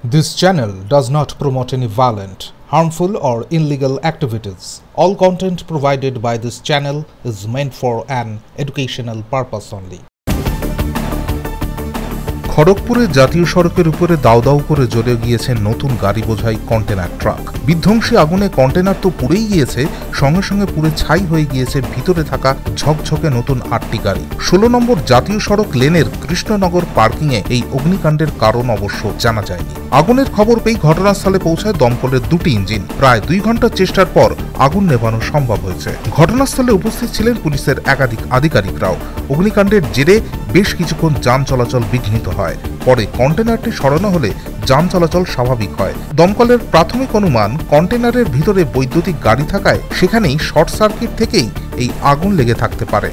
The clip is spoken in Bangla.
This channel does not promote any violent, harmful, or illegal activities. All content provided by this channel is meant for an educational purpose only. খড়গপুরে জাতীয় সড়কের উপরে দাউ দাউ করে জ্বলে গিয়েছে নতুন গাড়ি বোঝাই কন্টেনার ট্রাক। বিধ্বংসী আগুনে কন্টেনার তো পুড়েই গিয়েছে, সঙ্গে সঙ্গে পুড়ে ছাই হয়ে গিয়েছে ভিতরে থাকা ঝকঝকে নতুন ৮টি গাড়ি। ১৬ নম্বর জাতীয় সড়ক লেনের কৃষ্ণনগর পার্কিংয়ে এই অগ্নিকাণ্ডের কারণ অবশ্য জানা যায়নি। আগুনের খবর পেয়ে ঘটনাস্থলে পৌঁছায় দমকলের ২টি ইঞ্জিন। প্রায় ২ ঘন্টার চেষ্টার পর আগুন নেভানো সম্ভব হয়েছে। ঘটনাস্থলে উপস্থিত ছিলেন পুলিশের একাধিক আধিকারিকরাও। অগ্নিকাণ্ডের জেরে বেশ কিছুক্ষণ যান চলাচল বিঘ্নিত হয়। পরে কন্টেনারটি সরানো হলে যান চলাচল স্বাভাবিক হয়। দমকলের প্রাথমিক অনুমান, কন্টেনারের ভিতরে বৈদ্যুতিক গাড়ি থাকায় সেখানেই শর্ট সার্কিট থেকেই এই আগুন লেগে থাকতে পারে।